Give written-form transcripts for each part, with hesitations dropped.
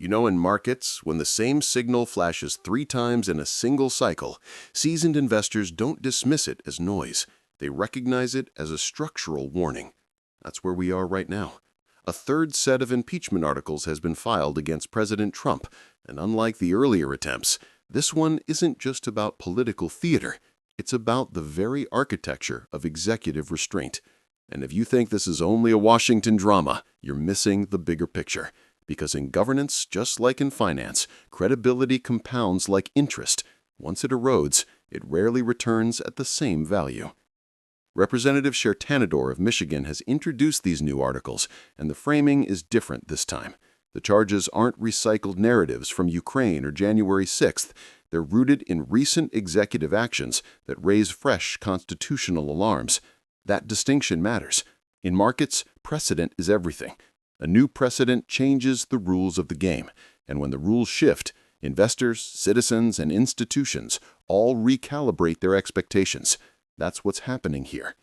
You know, in markets, when the same signal flashes 3 times in a single cycle, seasoned investors don't dismiss it as noise. They recognize it as a structural warning. That's where we are right now. A third set of impeachment articles has been filed against President Trump, and unlike the earlier attempts, this one isn't just about political theater. It's about the very architecture of executive restraint. And if you think this is only a Washington drama, you're missing the bigger picture. Because in governance, just like in finance, credibility compounds like interest. Once it erodes, it rarely returns at the same value. Representative Shertanador of Michigan has introduced these new articles, and the framing is different this time. The charges aren't recycled narratives from Ukraine or January 6th. They're rooted in recent executive actions that raise fresh constitutional alarms. That distinction matters. In markets, precedent is everything. A new precedent changes the rules of the game, and when the rules shift, investors, citizens, and institutions all recalibrate their expectations. That's what's happening here.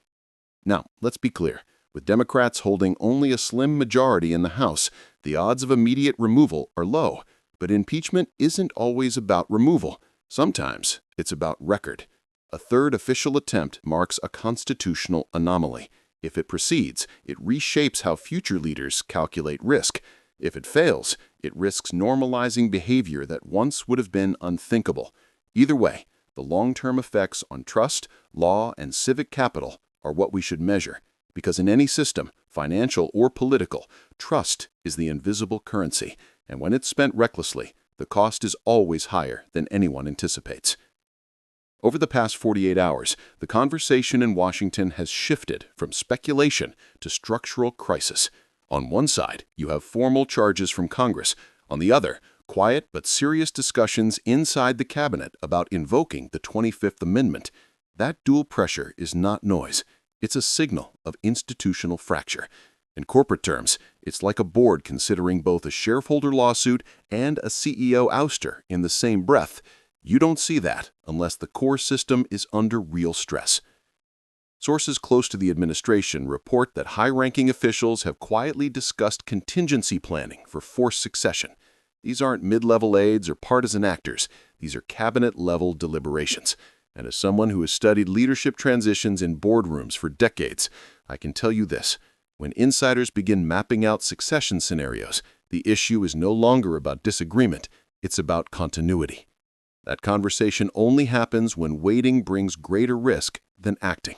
Now, let's be clear. With Democrats holding only a slim majority in the House, the odds of immediate removal are low. But impeachment isn't always about removal. Sometimes it's about record. A third official attempt marks a constitutional anomaly. If it proceeds, it reshapes how future leaders calculate risk. If it fails, it risks normalizing behavior that once would have been unthinkable. Either way, the long-term effects on trust, law, and civic capital are what we should measure. Because in any system, financial or political, trust is the invisible currency, and when it's spent recklessly, the cost is always higher than anyone anticipates. Over the past 48 hours, the conversation in Washington has shifted from speculation to structural crisis. On one side, you have formal charges from Congress. On the other, quiet but serious discussions inside the cabinet about invoking the 25th Amendment. That dual pressure is not noise. It's a signal of institutional fracture. In corporate terms, it's like a board considering both a shareholder lawsuit and a CEO ouster in the same breath. You don't see that unless the core system is under real stress. Sources close to the administration report that high-ranking officials have quietly discussed contingency planning for forced succession. These aren't mid-level aides or partisan actors. These are cabinet-level deliberations. And as someone who has studied leadership transitions in boardrooms for decades, I can tell you this. When insiders begin mapping out succession scenarios, the issue is no longer about disagreement. It's about continuity. That conversation only happens when waiting brings greater risk than acting.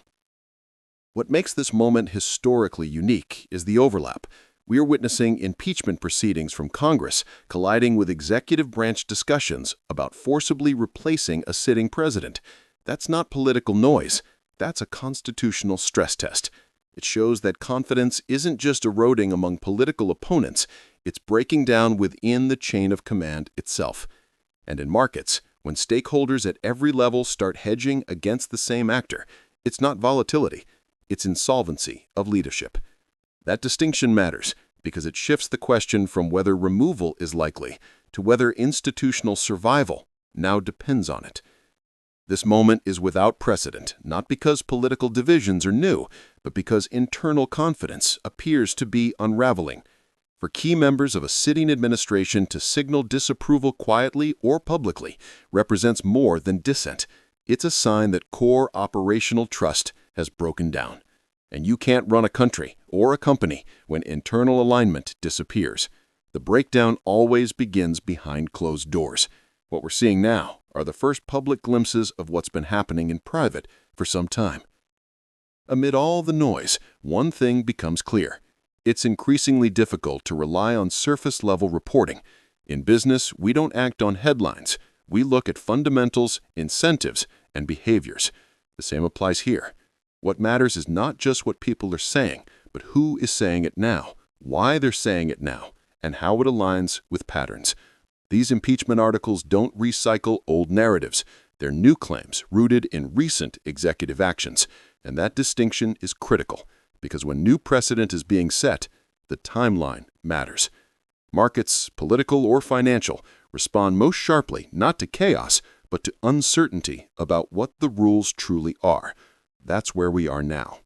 What makes this moment historically unique is the overlap. We are witnessing impeachment proceedings from Congress colliding with executive branch discussions about forcibly replacing a sitting president. That's not political noise. That's a constitutional stress test. It shows that confidence isn't just eroding among political opponents, it's breaking down within the chain of command itself. And in markets, when stakeholders at every level start hedging against the same actor, it's not volatility, it's insolvency of leadership. That distinction matters because it shifts the question from whether removal is likely to whether institutional survival now depends on it. This moment is without precedent, not because political divisions are new, but because internal confidence appears to be unraveling. For key members of a sitting administration to signal disapproval quietly or publicly represents more than dissent. It's a sign that core operational trust has broken down. And you can't run a country or a company when internal alignment disappears. The breakdown always begins behind closed doors. What we're seeing now are the first public glimpses of what's been happening in private for some time. Amid all the noise, one thing becomes clear. It's increasingly difficult to rely on surface-level reporting. In business, we don't act on headlines. We look at fundamentals, incentives, and behaviors. The same applies here. What matters is not just what people are saying, but who is saying it now, why they're saying it now, and how it aligns with patterns. These impeachment articles don't recycle old narratives. They're new claims rooted in recent executive actions, and that distinction is critical. Because when new precedent is being set, the timeline matters. Markets, political or financial, respond most sharply not to chaos, but to uncertainty about what the rules truly are. That's where we are now.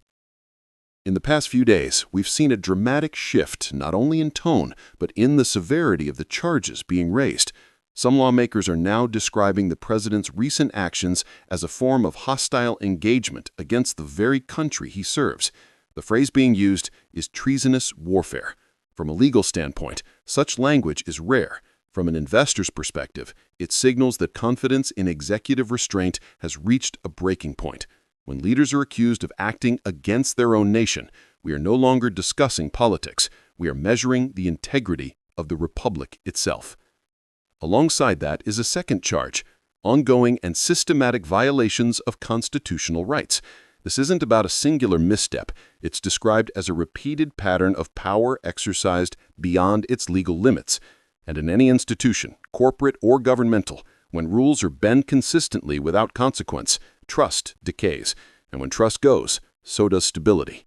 In the past few days, we've seen a dramatic shift not only in tone, but in the severity of the charges being raised. Some lawmakers are now describing the president's recent actions as a form of hostile engagement against the very country he serves. The phrase being used is treasonous warfare. From a legal standpoint, such language is rare. From an investor's perspective, it signals that confidence in executive restraint has reached a breaking point. When leaders are accused of acting against their own nation, we are no longer discussing politics. We are measuring the integrity of the republic itself. Alongside that is a second charge: ongoing and systematic violations of constitutional rights. This isn't about a singular misstep. It's described as a repeated pattern of power exercised beyond its legal limits. And in any institution, corporate or governmental, when rules are bent consistently without consequence, trust decays. And when trust goes, so does stability.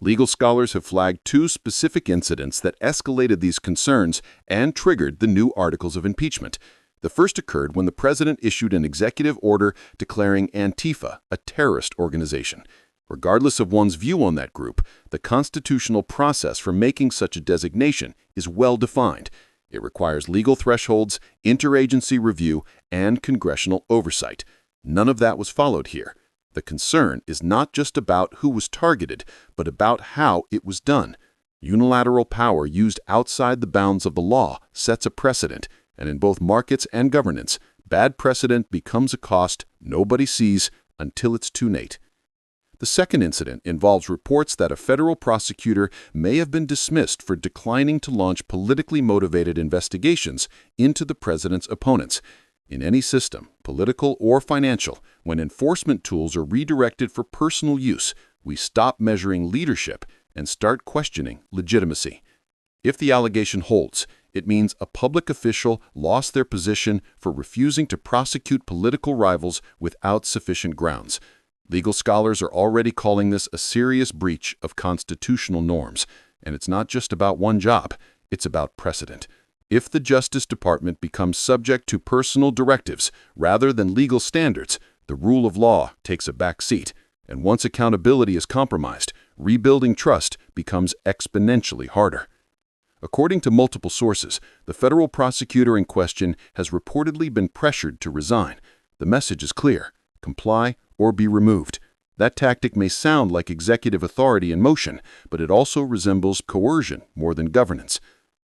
Legal scholars have flagged two specific incidents that escalated these concerns and triggered the new articles of impeachment. The first occurred when the president issued an executive order declaring Antifa a terrorist organization. Regardless of one's view on that group, the constitutional process for making such a designation is well defined. It requires legal thresholds, interagency review, and congressional oversight. None of that was followed here. The concern is not just about who was targeted, but about how it was done. Unilateral power used outside the bounds of the law sets a precedent, and in both markets and governance, bad precedent becomes a cost nobody sees until it's too late. The second incident involves reports that a federal prosecutor may have been dismissed for declining to launch politically motivated investigations into the president's opponents. In any system, political or financial, when enforcement tools are redirected for personal use, we stop measuring leadership and start questioning legitimacy. If the allegation holds, it means a public official lost their position for refusing to prosecute political rivals without sufficient grounds. Legal scholars are already calling this a serious breach of constitutional norms, and it's not just about one job, it's about precedent. If the Justice Department becomes subject to personal directives rather than legal standards, the rule of law takes a back seat, and once accountability is compromised, rebuilding trust becomes exponentially harder. According to multiple sources, the federal prosecutor in question has reportedly been pressured to resign. The message is clear: comply or be removed. That tactic may sound like executive authority in motion, but it also resembles coercion more than governance.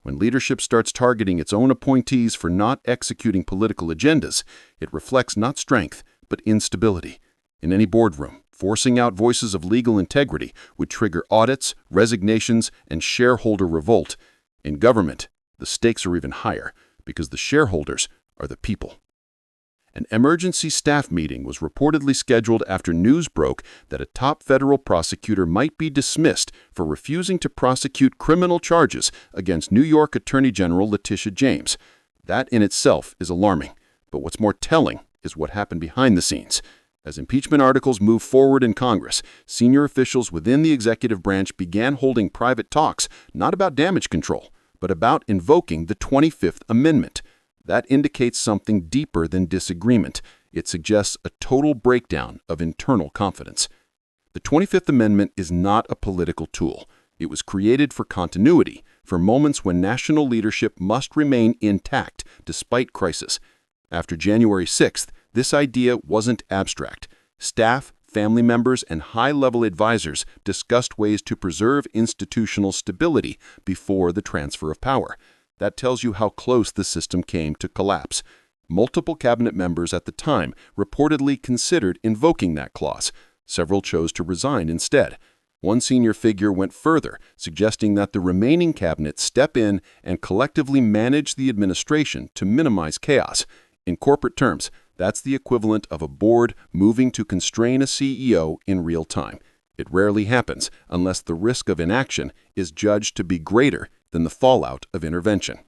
When leadership starts targeting its own appointees for not executing political agendas, it reflects not strength, but instability. In any boardroom, forcing out voices of legal integrity would trigger audits, resignations, and shareholder revolt. In government, the stakes are even higher, because the shareholders are the people. An emergency staff meeting was reportedly scheduled after news broke that a top federal prosecutor might be dismissed for refusing to prosecute criminal charges against New York Attorney General Letitia James. That in itself is alarming, but what's more telling is what happened behind the scenes. As impeachment articles moved forward in Congress, senior officials within the executive branch began holding private talks not about damage control, but about invoking the 25th Amendment. That indicates something deeper than disagreement. It suggests a total breakdown of internal confidence. The 25th Amendment is not a political tool. It was created for continuity, for moments when national leadership must remain intact despite crisis. After January 6th, this idea wasn't abstract. Staff, family members, and high-level advisors discussed ways to preserve institutional stability before the transfer of power. That tells you how close the system came to collapse. Multiple cabinet members at the time reportedly considered invoking that clause. Several chose to resign instead. One senior figure went further, suggesting that the remaining cabinet step in and collectively manage the administration to minimize chaos. In corporate terms, that's the equivalent of a board moving to constrain a CEO in real time. It rarely happens unless the risk of inaction is judged to be greater than the fallout of intervention.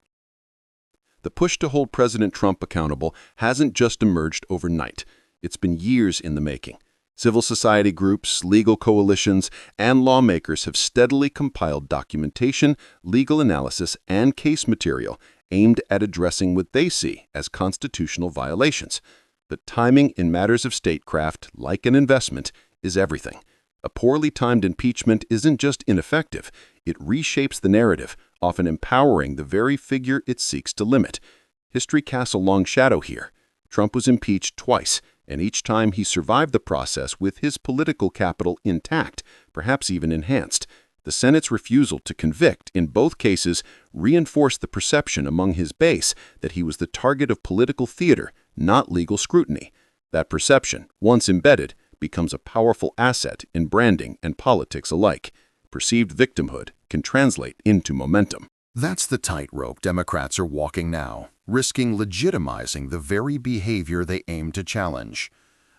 The push to hold President Trump accountable hasn't just emerged overnight. It's been years in the making. Civil society groups, legal coalitions, and lawmakers have steadily compiled documentation, legal analysis, and case material aimed at addressing what they see as constitutional violations. But timing in matters of statecraft, like an investment, is everything. A poorly timed impeachment isn't just ineffective, it reshapes the narrative, often empowering the very figure it seeks to limit. History casts a long shadow here. Trump was impeached twice, and each time he survived the process with his political capital intact, perhaps even enhanced. The Senate's refusal to convict in both cases reinforced the perception among his base that he was the target of political theater, not legal scrutiny. That perception, once embedded, becomes a powerful asset in branding and politics alike. Perceived victimhood can translate into momentum. That's the tightrope Democrats are walking now, risking legitimizing the very behavior they aim to challenge.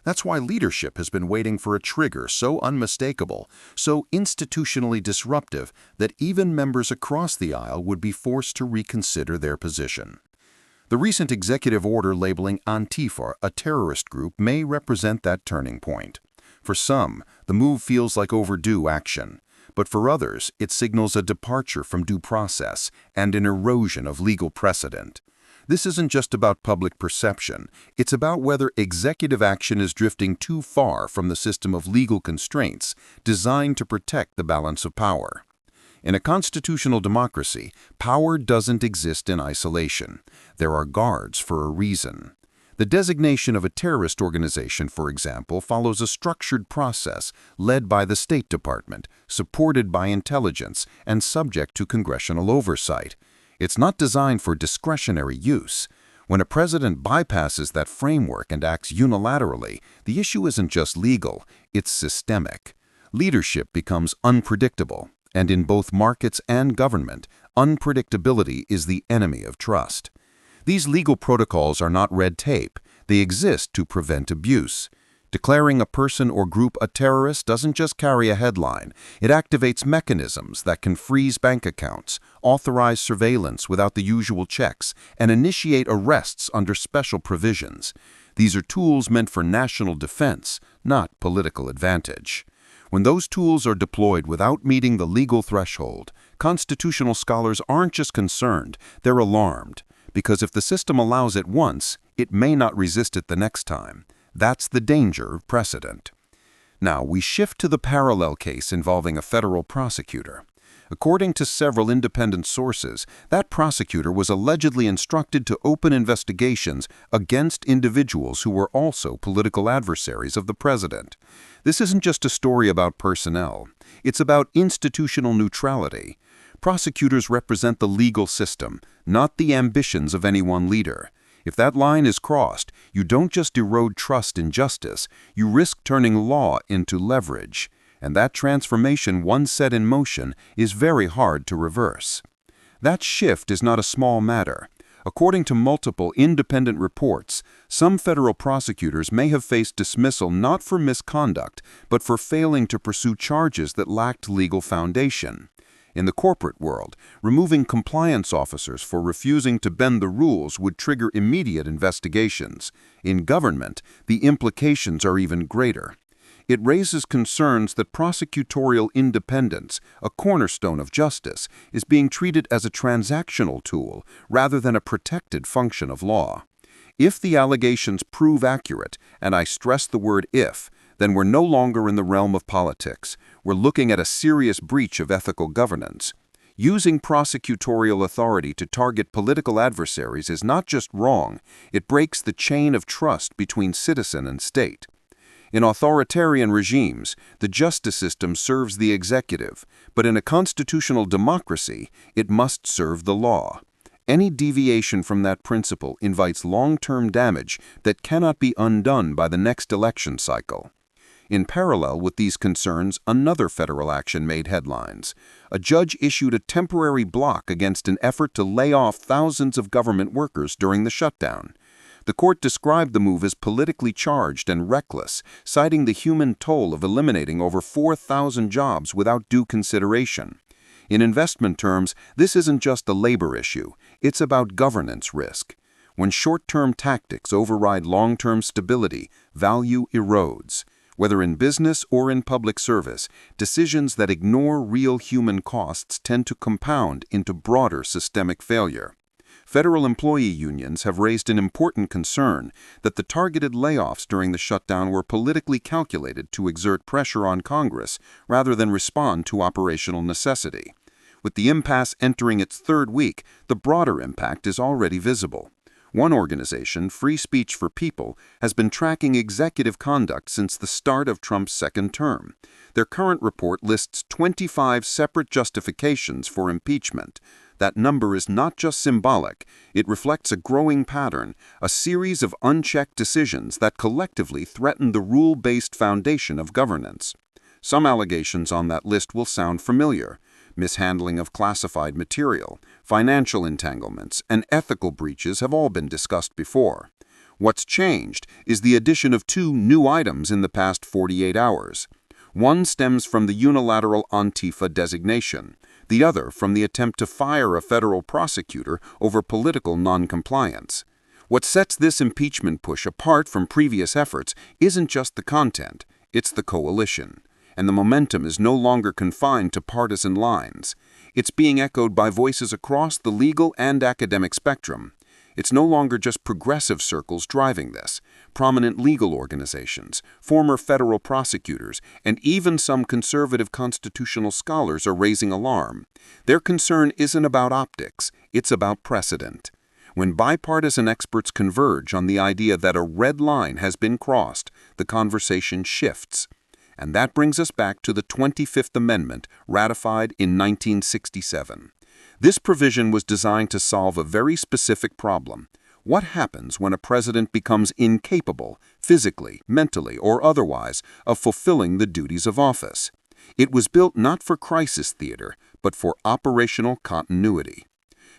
That's why leadership has been waiting for a trigger so unmistakable, so institutionally disruptive that even members across the aisle would be forced to reconsider their position. The recent executive order labeling Antifa a terrorist group may represent that turning point. For some, the move feels like overdue action, but for others, it signals a departure from due process and an erosion of legal precedent. This isn't just about public perception, it's about whether executive action is drifting too far from the system of legal constraints designed to protect the balance of power. In a constitutional democracy, power doesn't exist in isolation. There are guards for a reason. The designation of a terrorist organization, for example, follows a structured process led by the State Department, supported by intelligence, and subject to congressional oversight. It's not designed for discretionary use. When a president bypasses that framework and acts unilaterally, the issue isn't just legal, it's systemic. Leadership becomes unpredictable. And in both markets and government, unpredictability is the enemy of trust. These legal protocols are not red tape. They exist to prevent abuse. Declaring a person or group a terrorist doesn't just carry a headline. It activates mechanisms that can freeze bank accounts, authorize surveillance without the usual checks, and initiate arrests under special provisions. These are tools meant for national defense, not political advantage. When those tools are deployed without meeting the legal threshold, constitutional scholars aren't just concerned, they're alarmed. Because if the system allows it once, it may not resist it the next time. That's the danger of precedent. Now, we shift to the parallel case involving a federal prosecutor. According to several independent sources, that prosecutor was allegedly instructed to open investigations against individuals who were also political adversaries of the president. This isn't just a story about personnel. It's about institutional neutrality. Prosecutors represent the legal system, not the ambitions of any one leader. If that line is crossed, you don't just erode trust in justice, you risk turning law into leverage. And that transformation, once set in motion, is very hard to reverse. That shift is not a small matter. According to multiple independent reports, some federal prosecutors may have faced dismissal not for misconduct, but for failing to pursue charges that lacked legal foundation. In the corporate world, removing compliance officers for refusing to bend the rules would trigger immediate investigations. In government, the implications are even greater. It raises concerns that prosecutorial independence, a cornerstone of justice, is being treated as a transactional tool rather than a protected function of law. If the allegations prove accurate, and I stress the word if, then we're no longer in the realm of politics. We're looking at a serious breach of ethical governance. Using prosecutorial authority to target political adversaries is not just wrong, it breaks the chain of trust between citizen and state. In authoritarian regimes, the justice system serves the executive, but in a constitutional democracy, it must serve the law. Any deviation from that principle invites long-term damage that cannot be undone by the next election cycle. In parallel with these concerns, another federal action made headlines. A judge issued a temporary block against an effort to lay off thousands of government workers during the shutdown. The court described the move as politically charged and reckless, citing the human toll of eliminating over 4,000 jobs without due consideration. In investment terms, this isn't just a labor issue, it's about governance risk. When short-term tactics override long-term stability, value erodes. Whether in business or in public service, decisions that ignore real human costs tend to compound into broader systemic failure. Federal employee unions have raised an important concern that the targeted layoffs during the shutdown were politically calculated to exert pressure on Congress rather than respond to operational necessity. With the impasse entering its third week, the broader impact is already visible. One organization, Free Speech for People, has been tracking executive conduct since the start of Trump's second term. Their current report lists 25 separate justifications for impeachment. That number is not just symbolic. It reflects a growing pattern, a series of unchecked decisions that collectively threaten the rule-based foundation of governance. Some allegations on that list will sound familiar. Mishandling of classified material, financial entanglements, and ethical breaches have all been discussed before. What's changed is the addition of two new items in the past 48 hours. One stems from the unilateral Antifa designation, the other from the attempt to fire a federal prosecutor over political noncompliance. What sets this impeachment push apart from previous efforts isn't just the content, it's the coalition. And the momentum is no longer confined to partisan lines. It's being echoed by voices across the legal and academic spectrum. It's no longer just progressive circles driving this. Prominent legal organizations, former federal prosecutors, and even some conservative constitutional scholars are raising alarm. Their concern isn't about optics, it's about precedent. When bipartisan experts converge on the idea that a red line has been crossed, the conversation shifts. And that brings us back to the 25th Amendment, ratified in 1967. This provision was designed to solve a very specific problem. What happens when a president becomes incapable, physically, mentally, or otherwise, of fulfilling the duties of office? It was built not for crisis theater, but for operational continuity.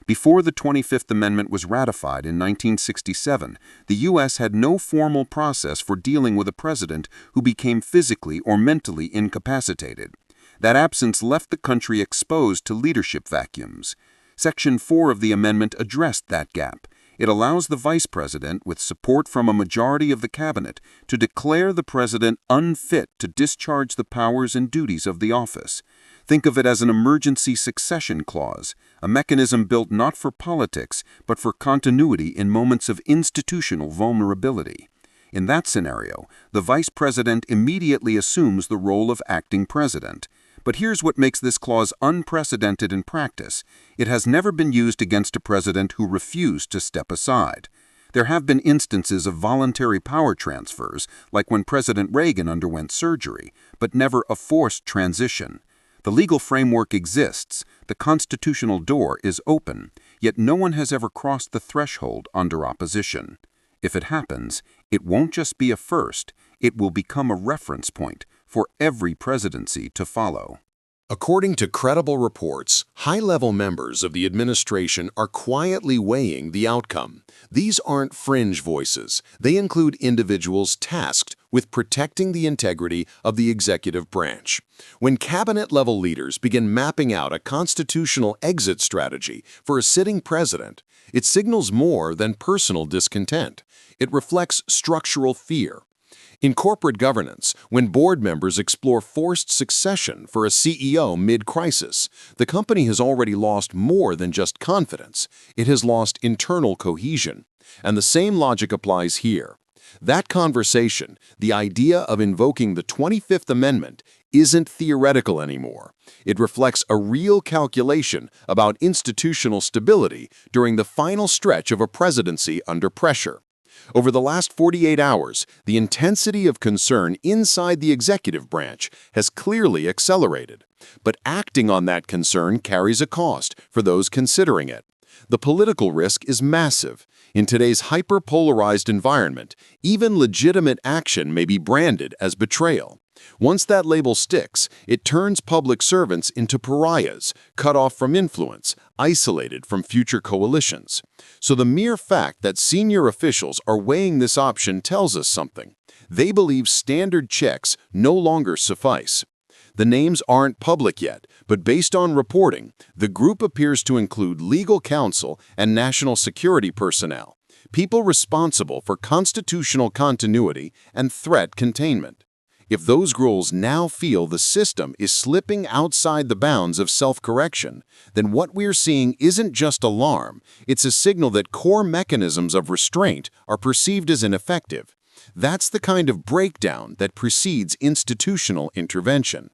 Before the 25th Amendment was ratified in 1967, the U.S. had no formal process for dealing with a president who became physically or mentally incapacitated. That absence left the country exposed to leadership vacuums. Section 4 of the amendment addressed that gap. It allows the vice president, with support from a majority of the cabinet, to declare the president unfit to discharge the powers and duties of the office. Think of it as an emergency succession clause, a mechanism built not for politics, but for continuity in moments of institutional vulnerability. In that scenario, the vice president immediately assumes the role of acting president. But here's what makes this clause unprecedented in practice. It has never been used against a president who refused to step aside. There have been instances of voluntary power transfers, like when President Reagan underwent surgery, but never a forced transition. The legal framework exists, the constitutional door is open, yet no one has ever crossed the threshold under opposition. If it happens, it won't just be a first, it will become a reference point for every presidency to follow. According to credible reports, high-level members of the administration are quietly weighing the outcome. These aren't fringe voices. They include individuals tasked with protecting the integrity of the executive branch. When cabinet-level leaders begin mapping out a constitutional exit strategy for a sitting president, it signals more than personal discontent. It reflects structural fear. In corporate governance, when board members explore forced succession for a CEO mid-crisis, the company has already lost more than just confidence. It has lost internal cohesion. And the same logic applies here. That conversation, the idea of invoking the 25th Amendment, isn't theoretical anymore. It reflects a real calculation about institutional stability during the final stretch of a presidency under pressure. Over the last 48 hours, the intensity of concern inside the executive branch has clearly accelerated. But acting on that concern carries a cost for those considering it. The political risk is massive. In today's hyper-polarized environment, even legitimate action may be branded as betrayal. Once that label sticks, it turns public servants into pariahs, cut off from influence, isolated from future coalitions. So the mere fact that senior officials are weighing this option tells us something. They believe standard checks no longer suffice. The names aren't public yet, but based on reporting, the group appears to include legal counsel and national security personnel, people responsible for constitutional continuity and threat containment. If those goals now feel the system is slipping outside the bounds of self-correction, then what we're seeing isn't just alarm, it's a signal that core mechanisms of restraint are perceived as ineffective. That's the kind of breakdown that precedes institutional intervention.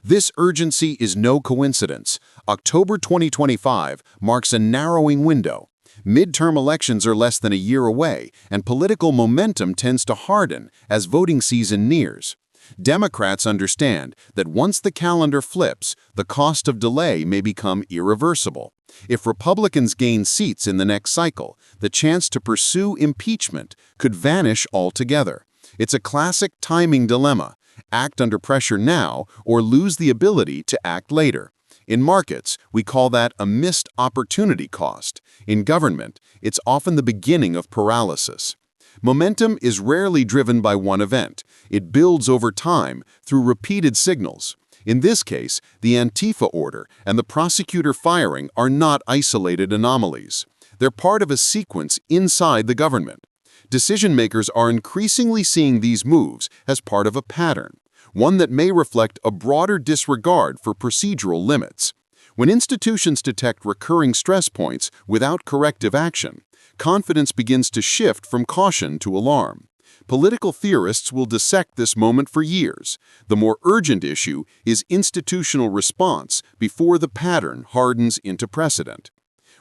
This urgency is no coincidence. October 2025 marks a narrowing window. Midterm elections are less than a year away, and political momentum tends to harden as voting season nears. Democrats understand that once the calendar flips, the cost of delay may become irreversible. If Republicans gain seats in the next cycle, the chance to pursue impeachment could vanish altogether. It's a classic timing dilemma. Act under pressure now or lose the ability to act later. In markets, we call that a missed opportunity cost. In government, it's often the beginning of paralysis. Momentum is rarely driven by one event. It builds over time through repeated signals. In this case, the Antifa order and the prosecutor firing are not isolated anomalies. They're part of a sequence inside the government. Decision-makers are increasingly seeing these moves as part of a pattern, one that may reflect a broader disregard for procedural limits. When institutions detect recurring stress points without corrective action, confidence begins to shift from caution to alarm. Political theorists will dissect this moment for years. The more urgent issue is institutional response before the pattern hardens into precedent.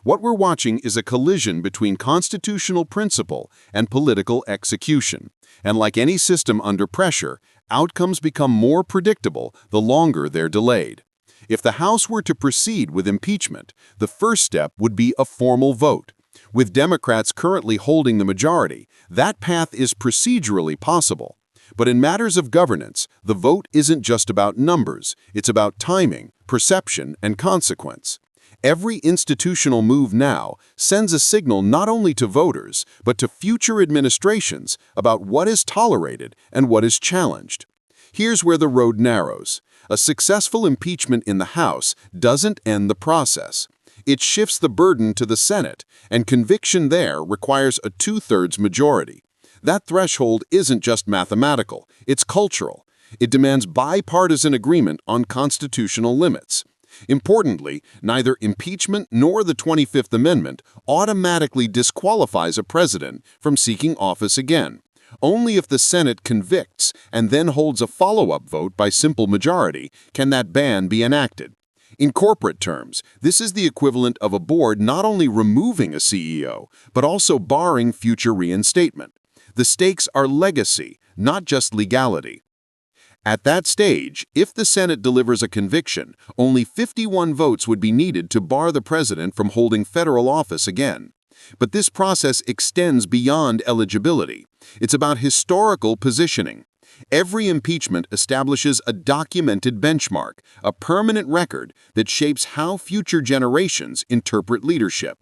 What we're watching is a collision between constitutional principle and political execution. And like any system under pressure, outcomes become more predictable the longer they're delayed. If the House were to proceed with impeachment, the first step would be a formal vote. With Democrats currently holding the majority, that path is procedurally possible. But in matters of governance, the vote isn't just about numbers, it's about timing, perception, and consequence. Every institutional move now sends a signal not only to voters, but to future administrations about what is tolerated and what is challenged. Here's where the road narrows. A successful impeachment in the House doesn't end the process. It shifts the burden to the Senate, and conviction there requires a 2/3 majority. That threshold isn't just mathematical, it's cultural. It demands bipartisan agreement on constitutional limits. Importantly, neither impeachment nor the 25th Amendment automatically disqualifies a president from seeking office again. Only if the Senate convicts and then holds a follow-up vote by simple majority can that ban be enacted. In corporate terms, this is the equivalent of a board not only removing a CEO, but also barring future reinstatement. The stakes are legacy, not just legality. At that stage, if the Senate delivers a conviction, only 51 votes would be needed to bar the president from holding federal office again. But this process extends beyond eligibility. It's about historical positioning. Every impeachment establishes a documented benchmark, a permanent record that shapes how future generations interpret leadership.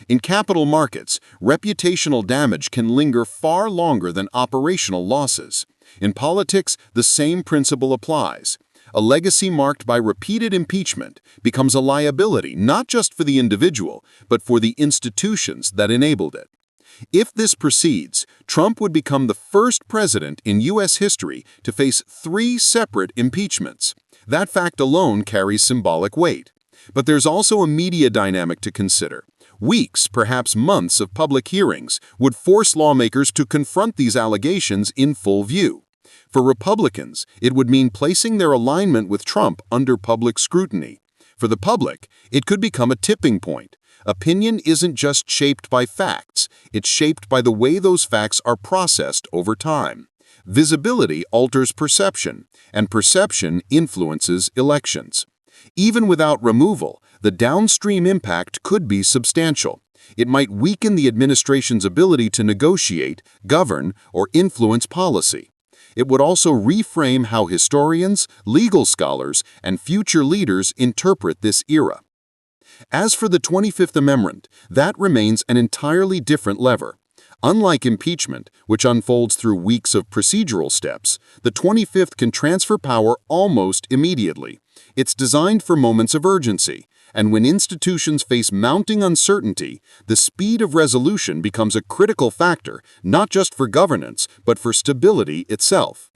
In capital markets, reputational damage can linger far longer than operational losses. In politics, the same principle applies. A legacy marked by repeated impeachment becomes a liability not just for the individual, but for the institutions that enabled it. If this proceeds, Trump would become the first president in U.S. history to face 3 separate impeachments. That fact alone carries symbolic weight. But there's also a media dynamic to consider. Weeks, perhaps months of public hearings would force lawmakers to confront these allegations in full view. For Republicans, it would mean placing their alignment with Trump under public scrutiny. For the public, it could become a tipping point. Opinion isn't just shaped by facts, it's shaped by the way those facts are processed over time. Visibility alters perception, and perception influences elections. Even without removal, the downstream impact could be substantial. It might weaken the administration's ability to negotiate, govern, or influence policy. It would also reframe how historians, legal scholars, and future leaders interpret this era. As for the 25th Amendment, that remains an entirely different lever. Unlike impeachment, which unfolds through weeks of procedural steps, the 25th can transfer power almost immediately. It's designed for moments of urgency, and when institutions face mounting uncertainty, the speed of resolution becomes a critical factor, not just for governance, but for stability itself.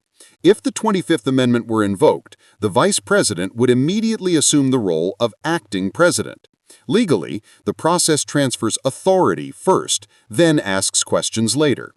If the 25th Amendment were invoked, the vice president would immediately assume the role of acting president. Legally, the process transfers authority first, then asks questions later.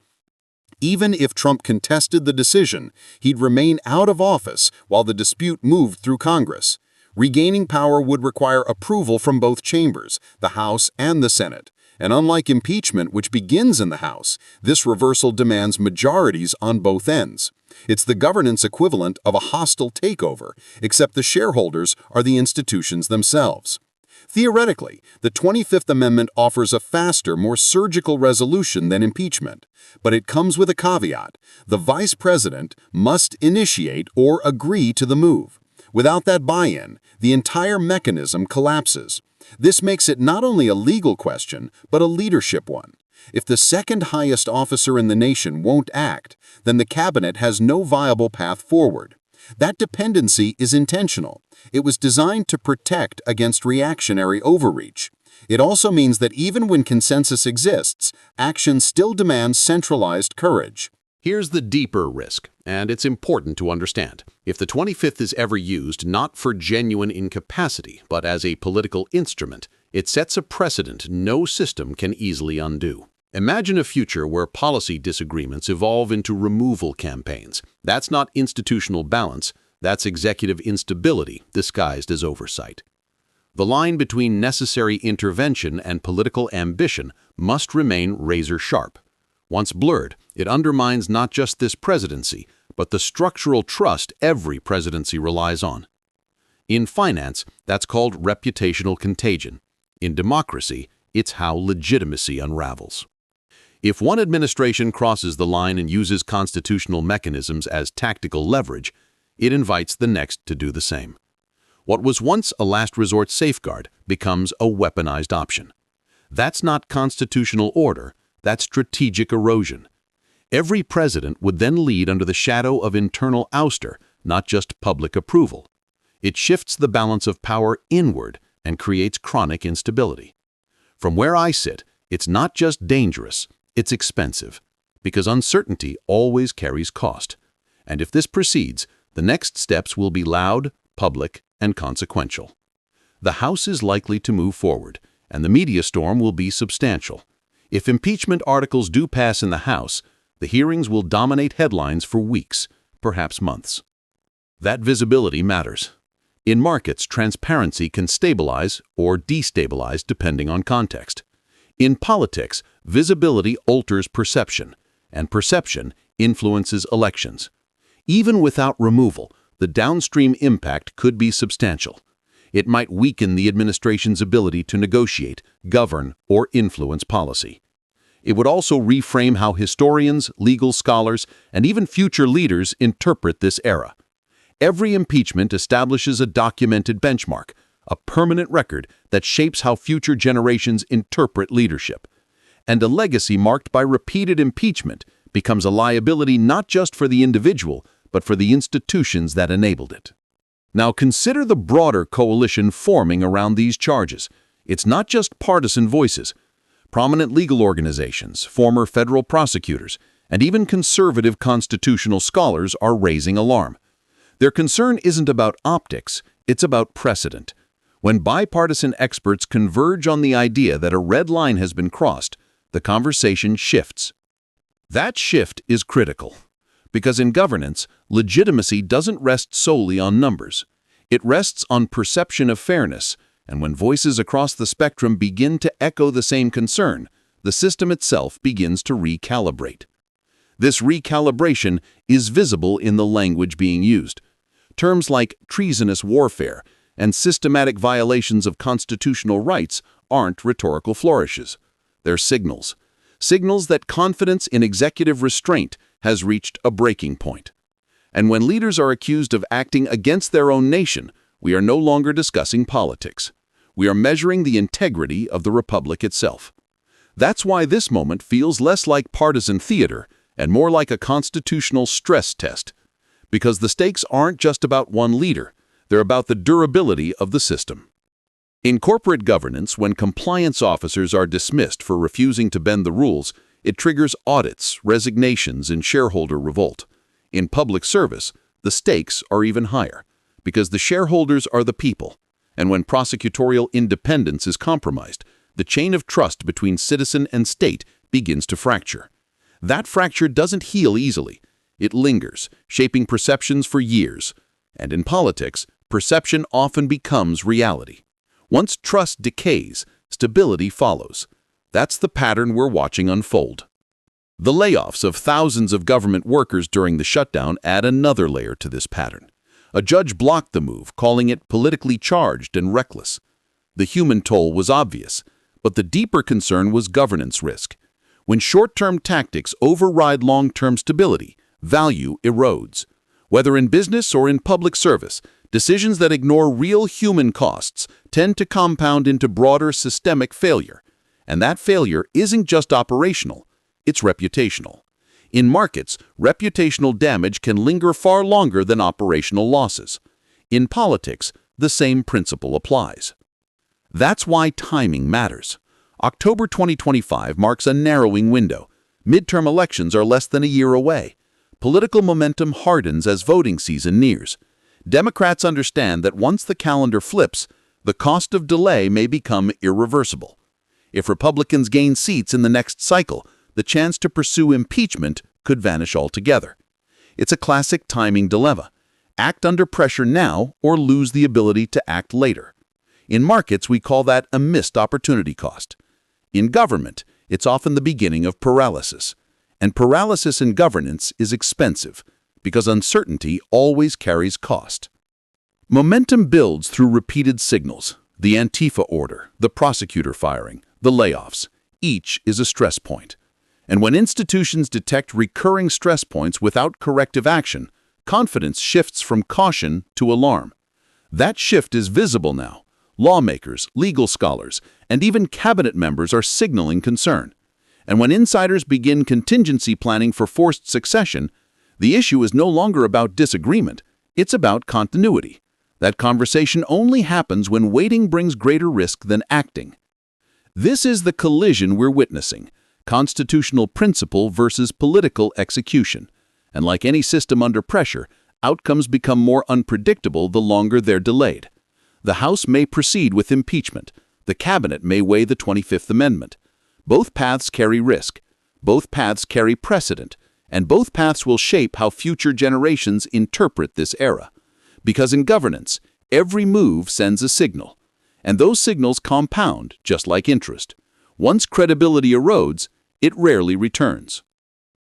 Even if Trump contested the decision, he'd remain out of office while the dispute moved through Congress. Regaining power would require approval from both chambers, the House and the Senate. And unlike impeachment, which begins in the House, this reversal demands majorities on both ends. It's the governance equivalent of a hostile takeover, except the shareholders are the institutions themselves. Theoretically, the 25th Amendment offers a faster, more surgical resolution than impeachment. But it comes with a caveat. The vice president must initiate or agree to the move. Without that buy-in, the entire mechanism collapses. This makes it not only a legal question, but a leadership one. If the second highest officer in the nation won't act, then the cabinet has no viable path forward. That dependency is intentional. It was designed to protect against reactionary overreach. It also means that even when consensus exists, action still demands centralized courage. Here's the deeper risk, and it's important to understand. If the 25th is ever used not for genuine incapacity, but as a political instrument, it sets a precedent no system can easily undo. Imagine a future where policy disagreements evolve into removal campaigns. That's not institutional balance, that's executive instability disguised as oversight. The line between necessary intervention and political ambition must remain razor-sharp. Once blurred, it undermines not just this presidency, but the structural trust every presidency relies on. In finance, that's called reputational contagion. In democracy, it's how legitimacy unravels. If one administration crosses the line and uses constitutional mechanisms as tactical leverage, it invites the next to do the same. What was once a last resort safeguard becomes a weaponized option. That's not constitutional order, that's strategic erosion. Every president would then lead under the shadow of internal ouster, not just public approval. It shifts the balance of power inward and creates chronic instability. From where I sit, it's not just dangerous, it's expensive, because uncertainty always carries cost. And if this proceeds, the next steps will be loud, public, and consequential. The House is likely to move forward, and the media storm will be substantial. If impeachment articles do pass in the House, the hearings will dominate headlines for weeks, perhaps months. That visibility matters. In markets, transparency can stabilize or destabilize depending on context. In politics, visibility alters perception, and perception influences elections. Even without removal, the downstream impact could be substantial. It might weaken the administration's ability to negotiate, govern, or influence policy. It would also reframe how historians, legal scholars, and even future leaders interpret this era. Every impeachment establishes a documented benchmark, a permanent record that shapes how future generations interpret leadership. And a legacy marked by repeated impeachment becomes a liability not just for the individual, but for the institutions that enabled it. Now consider the broader coalition forming around these charges. It's not just partisan voices. Prominent legal organizations, former federal prosecutors, and even conservative constitutional scholars are raising alarm. Their concern isn't about optics, it's about precedent. When bipartisan experts converge on the idea that a red line has been crossed, the conversation shifts. That shift is critical, because in governance, legitimacy doesn't rest solely on numbers. It rests on perception of fairness, and when voices across the spectrum begin to echo the same concern, the system itself begins to recalibrate. This recalibration is visible in the language being used. Terms like treasonous warfare and systematic violations of constitutional rights aren't rhetorical flourishes. They're signals. Signals that confidence in executive restraint has reached a breaking point. And when leaders are accused of acting against their own nation, we are no longer discussing politics. We are measuring the integrity of the republic itself. That's why this moment feels less like partisan theater and more like a constitutional stress test. Because the stakes aren't just about one leader, they're about the durability of the system. In corporate governance, when compliance officers are dismissed for refusing to bend the rules, it triggers audits, resignations, and shareholder revolt. In public service, the stakes are even higher, because the shareholders are the people. And when prosecutorial independence is compromised, the chain of trust between citizen and state begins to fracture. That fracture doesn't heal easily. It lingers, shaping perceptions for years. And in politics, perception often becomes reality. Once trust decays, stability follows. That's the pattern we're watching unfold. The layoffs of thousands of government workers during the shutdown add another layer to this pattern. A judge blocked the move, calling it politically charged and reckless. The human toll was obvious, but the deeper concern was governance risk. When short-term tactics override long-term stability, value erodes. Whether in business or in public service, decisions that ignore real human costs tend to compound into broader systemic failure. And that failure isn't just operational, it's reputational. In markets, reputational damage can linger far longer than operational losses. In politics, the same principle applies. That's why timing matters. October 2025 marks a narrowing window. Midterm elections are less than a year away. Political momentum hardens as voting season nears. Democrats understand that once the calendar flips, the cost of delay may become irreversible. If Republicans gain seats in the next cycle, the chance to pursue impeachment could vanish altogether. It's a classic timing dilemma. Act under pressure now or lose the ability to act later. In markets, we call that a missed opportunity cost. In government, it's often the beginning of paralysis. And paralysis in governance is expensive, because uncertainty always carries cost. Momentum builds through repeated signals. The Antifa order, the prosecutor firing, the layoffs. Each is a stress point. And when institutions detect recurring stress points without corrective action, confidence shifts from caution to alarm. That shift is visible now. Lawmakers, legal scholars, and even cabinet members are signaling concern. And when insiders begin contingency planning for forced succession, the issue is no longer about disagreement, it's about continuity. That conversation only happens when waiting brings greater risk than acting. This is the collision we're witnessing. Constitutional principle versus political execution. And like any system under pressure, outcomes become more unpredictable the longer they're delayed. The House may proceed with impeachment. The Cabinet may weigh the 25th Amendment. Both paths carry risk. Both paths carry precedent. And both paths will shape how future generations interpret this era. Because in governance, every move sends a signal. And those signals compound, just like interest. Once credibility erodes, it rarely returns.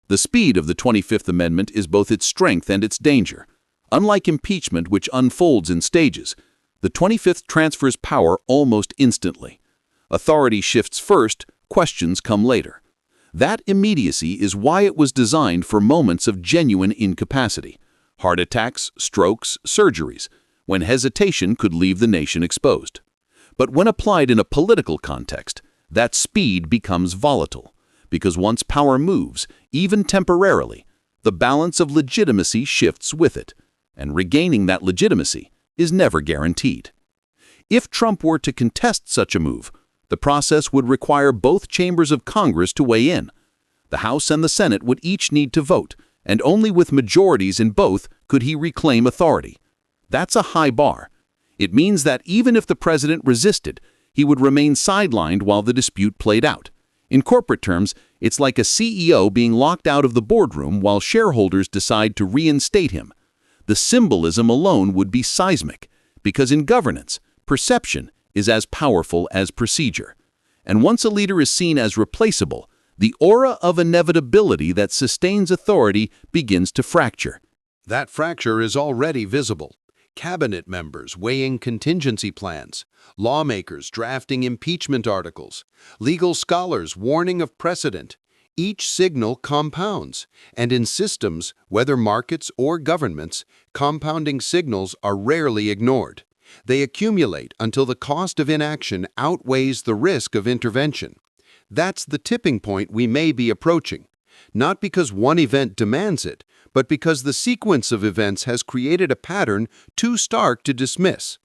The speed of the 25th Amendment is both its strength and its danger. Unlike impeachment, which unfolds in stages, the 25th transfers power almost instantly. Authority shifts first, questions come later. That immediacy is why it was designed for moments of genuine incapacity. Heart attacks, strokes, surgeries, when hesitation could leave the nation exposed. But when applied in a political context, that speed becomes volatile. Because once power moves, even temporarily, the balance of legitimacy shifts with it, and regaining that legitimacy is never guaranteed. If Trump were to contest such a move, the process would require both chambers of Congress to weigh in. The House and the Senate would each need to vote, and only with majorities in both could he reclaim authority. That's a high bar. It means that even if the president resisted, he would remain sidelined while the dispute played out. In corporate terms, it's like a CEO being locked out of the boardroom while shareholders decide to reinstate him. The symbolism alone would be seismic, because in governance, perception is as powerful as procedure. And once a leader is seen as replaceable, the aura of inevitability that sustains authority begins to fracture. That fracture is already visible. Cabinet members weighing contingency plans, lawmakers drafting impeachment articles, legal scholars warning of precedent. Each signal compounds, and in systems, whether markets or governments, compounding signals are rarely ignored. They accumulate until the cost of inaction outweighs the risk of intervention. That's the tipping point we may be approaching, not because one event demands it, but because the sequence of events has created a pattern too stark to dismiss.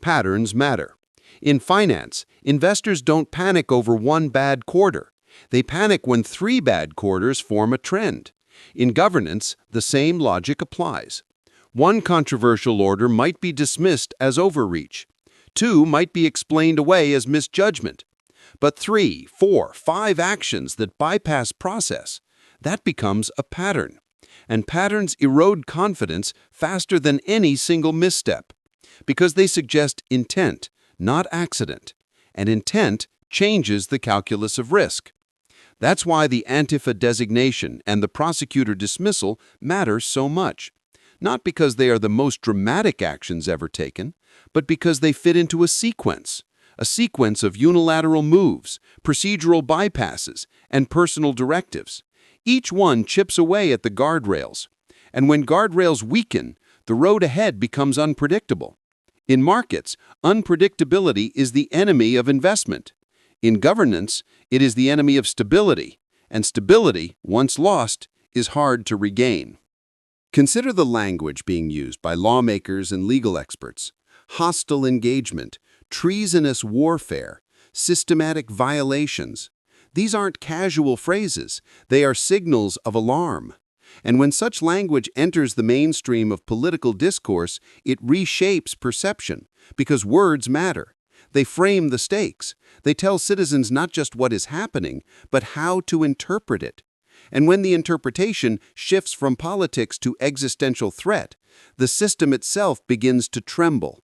Patterns matter. In finance, investors don't panic over one bad quarter. They panic when 3 bad quarters form a trend. In governance, the same logic applies. One controversial order might be dismissed as overreach. Two might be explained away as misjudgment. But 3, 4, 5 actions that bypass process, that becomes a pattern. And patterns erode confidence faster than any single misstep, because they suggest intent, not accident. And intent changes the calculus of risk. That's why the Antifa designation and the prosecutor dismissal matter so much. Not because they are the most dramatic actions ever taken, but because they fit into a sequence of unilateral moves, procedural bypasses, and personal directives. Each one chips away at the guardrails. And when guardrails weaken, the road ahead becomes unpredictable. In markets, unpredictability is the enemy of investment. In governance, it is the enemy of stability, and stability, once lost, is hard to regain. Consider the language being used by lawmakers and legal experts. Hostile engagement, treasonous warfare, systematic violations. These aren't casual phrases, they are signals of alarm. And when such language enters the mainstream of political discourse, it reshapes perception, because words matter. They frame the stakes. They tell citizens not just what is happening, but how to interpret it. And when the interpretation shifts from politics to existential threat, the system itself begins to tremble.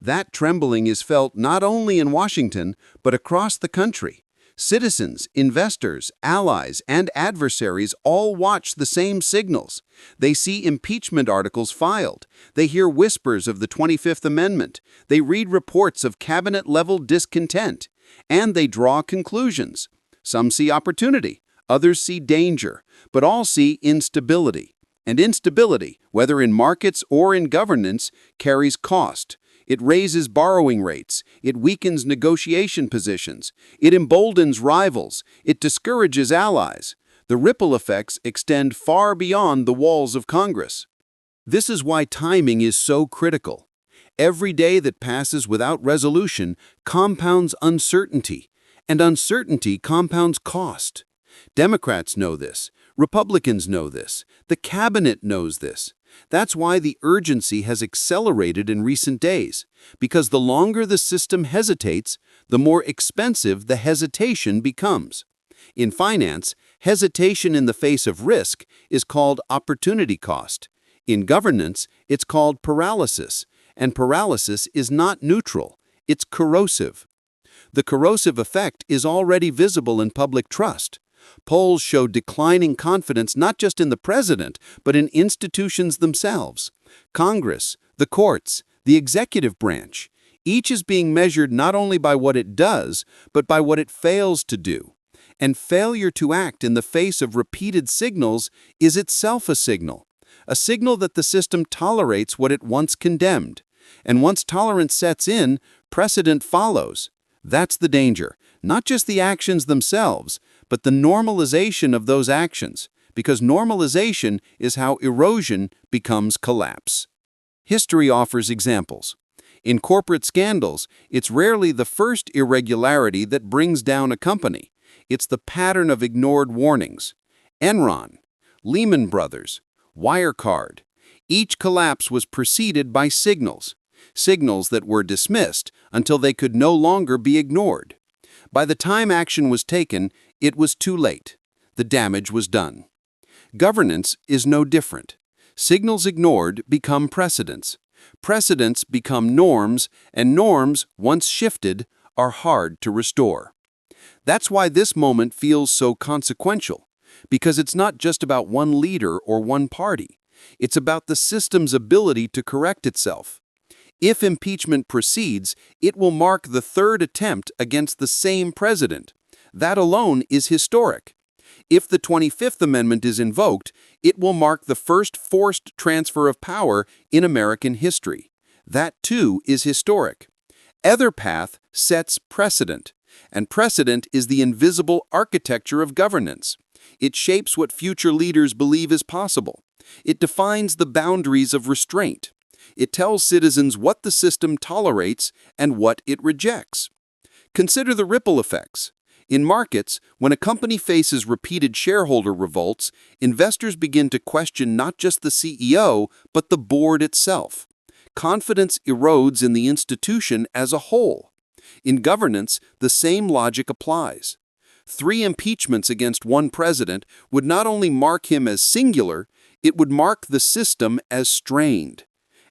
That trembling is felt not only in Washington, but across the country. Citizens, investors, allies, and adversaries all watch the same signals. They see impeachment articles filed. They hear whispers of the 25th Amendment. They read reports of cabinet-level discontent. And they draw conclusions. Some see opportunity, others see danger, but all see instability. And instability, whether in markets or in governance, carries cost. It raises borrowing rates, it weakens negotiation positions, it emboldens rivals, it discourages allies. The ripple effects extend far beyond the walls of Congress. This is why timing is so critical. Every day that passes without resolution compounds uncertainty, and uncertainty compounds cost. Democrats know this, Republicans know this, the cabinet knows this. That's why the urgency has accelerated in recent days, because the longer the system hesitates, the more expensive the hesitation becomes. In finance, hesitation in the face of risk is called opportunity cost. In governance, it's called paralysis, and paralysis is not neutral, it's corrosive. The corrosive effect is already visible in public trust. Polls show declining confidence not just in the president, but in institutions themselves. Congress, the courts, the executive branch. Each is being measured not only by what it does, but by what it fails to do. And failure to act in the face of repeated signals is itself a signal that the system tolerates what it once condemned. And once tolerance sets in, precedent follows. That's the danger, not just the actions themselves, but the normalization of those actions, because normalization is how erosion becomes collapse. History offers examples. In corporate scandals, it's rarely the first irregularity that brings down a company. It's the pattern of ignored warnings. Enron, Lehman Brothers, Wirecard. Each collapse was preceded by signals that were dismissed until they could no longer be ignored. By the time action was taken, it was too late. The damage was done. Governance is no different. Signals ignored become precedents. Precedents become norms, and norms, once shifted, are hard to restore. That's why this moment feels so consequential, because it's not just about one leader or one party. It's about the system's ability to correct itself. If impeachment proceeds, it will mark the third attempt against the same president. That alone is historic. If the 25th Amendment is invoked, it will mark the first forced transfer of power in American history. That, too, is historic. Either path sets precedent, and precedent is the invisible architecture of governance. It shapes what future leaders believe is possible. It defines the boundaries of restraint. It tells citizens what the system tolerates and what it rejects. Consider the ripple effects. In markets, when a company faces repeated shareholder revolts, investors begin to question not just the CEO, but the board itself. Confidence erodes in the institution as a whole. In governance, the same logic applies. 3 impeachments against one president would not only mark him as singular, it would mark the system as strained.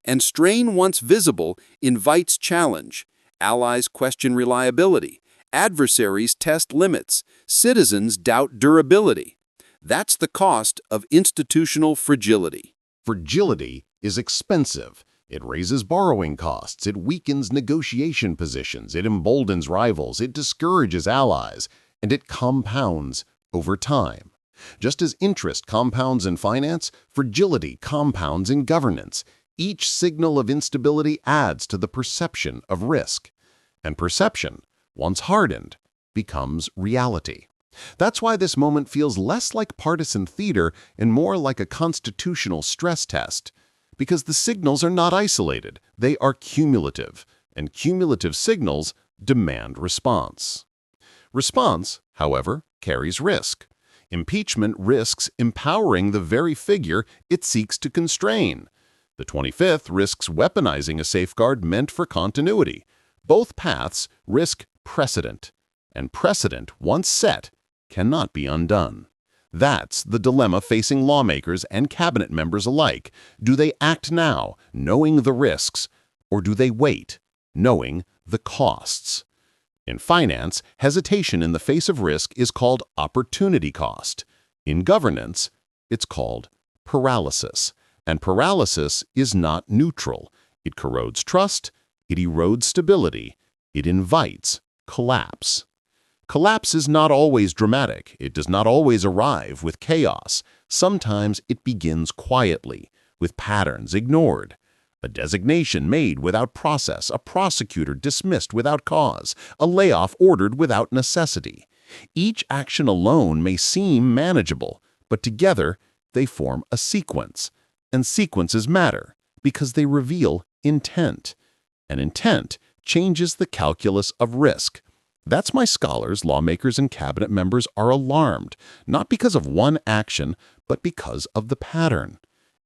And strain, once visible, invites challenge. Allies question reliability. Adversaries test limits. Citizens doubt durability. That's the cost of institutional fragility. Fragility is expensive. It raises borrowing costs, it weakens negotiation positions, it emboldens rivals, it discourages allies, and it compounds over time. Just as interest compounds in finance, fragility compounds in governance. Each signal of instability adds to the perception of risk. And perception, once hardened, becomes reality. That's why this moment feels less like partisan theater and more like a constitutional stress test. Because the signals are not isolated, they are cumulative, and cumulative signals demand response. Response, however, carries risk. Impeachment risks empowering the very figure it seeks to constrain. The 25th risks weaponizing a safeguard meant for continuity. Both paths risk precedent, and precedent, once set, cannot be undone. That's the dilemma facing lawmakers and cabinet members alike. Do they act now, knowing the risks, or do they wait, knowing the costs? In finance, hesitation in the face of risk is called opportunity cost. In governance, it's called paralysis. And paralysis is not neutral. It corrodes trust, it erodes stability, it invites collapse. Collapse is not always dramatic. It does not always arrive with chaos. Sometimes it begins quietly, with patterns ignored. A designation made without process, a prosecutor dismissed without cause, a layoff ordered without necessity. Each action alone may seem manageable, but together they form a sequence. And sequences matter because they reveal intent. And intent changes the calculus of risk. That's why scholars, lawmakers, and cabinet members are alarmed, not because of one action, but because of the pattern.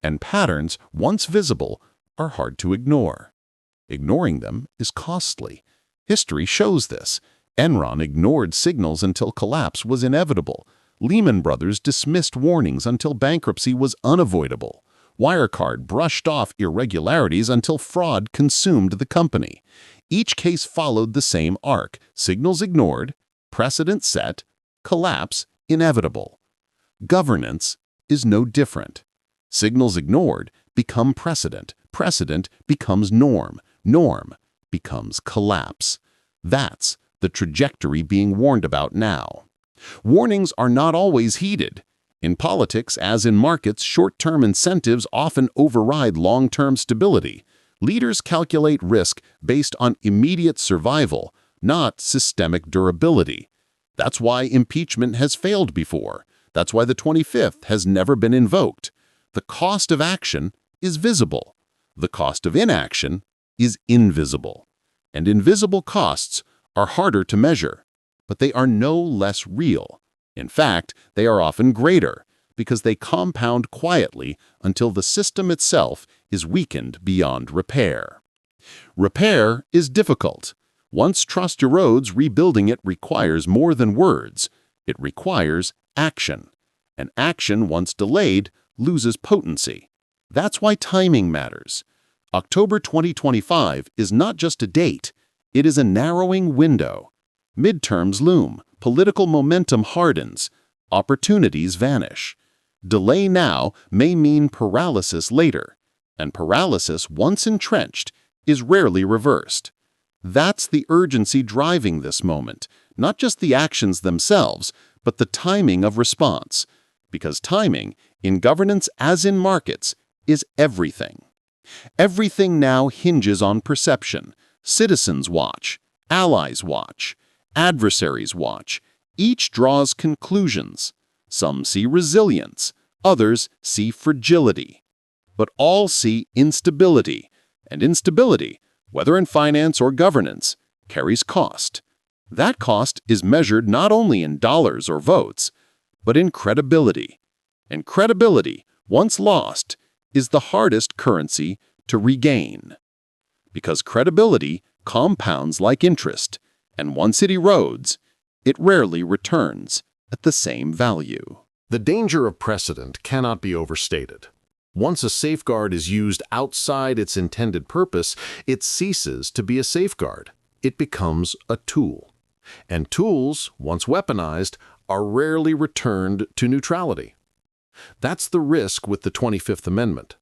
And patterns, once visible, are hard to ignore. Ignoring them is costly. History shows this. Enron ignored signals until collapse was inevitable. Lehman Brothers dismissed warnings until bankruptcy was unavoidable. Wirecard brushed off irregularities until fraud consumed the company. Each case followed the same arc: signals ignored, precedent set, collapse inevitable. Governance is no different. Signals ignored become precedent, precedent becomes norm, norm becomes collapse. That's the trajectory being warned about now. Warnings are not always heeded. In politics, as in markets, short-term incentives often override long-term stability. Leaders calculate risk based on immediate survival, not systemic durability. That's why impeachment has failed before. That's why the 25th has never been invoked. The cost of action is visible. The cost of inaction is invisible. And invisible costs are harder to measure, but they are no less real. In fact, they are often greater because they compound quietly until the system itself is weakened beyond repair. Repair is difficult. Once trust erodes, rebuilding it requires more than words. It requires action. And action, once delayed, loses potency. That's why timing matters. October 2025 is not just a date. It is a narrowing window. Midterms loom. Political momentum hardens. Opportunities vanish. Delay now may mean paralysis later. And paralysis, once entrenched, is rarely reversed. That's the urgency driving this moment, not just the actions themselves, but the timing of response. Because timing, in governance as in markets, is everything. Everything now hinges on perception. Citizens watch, allies watch, adversaries watch. Each draws conclusions. Some see resilience, others see fragility. But all see instability, and instability, whether in finance or governance, carries cost. That cost is measured not only in dollars or votes, but in credibility. And credibility, once lost, is the hardest currency to regain. Because credibility compounds like interest, and once it erodes, it rarely returns at the same value. The danger of precedent cannot be overstated. Once a safeguard is used outside its intended purpose, it ceases to be a safeguard. It becomes a tool. And tools, once weaponized, are rarely returned to neutrality. That's the risk with the 25th Amendment.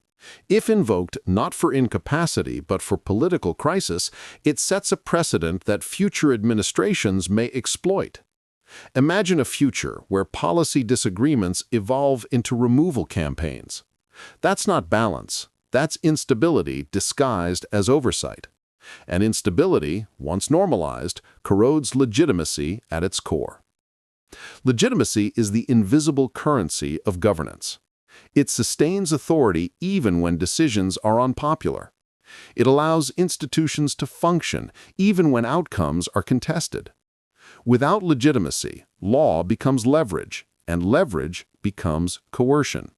If invoked not for incapacity but for political crisis, it sets a precedent that future administrations may exploit. Imagine a future where policy disagreements evolve into removal campaigns. That's not balance. That's instability disguised as oversight. And instability, once normalized, corrodes legitimacy at its core. Legitimacy is the invisible currency of governance. It sustains authority even when decisions are unpopular. It allows institutions to function even when outcomes are contested. Without legitimacy, law becomes leverage, and leverage becomes coercion.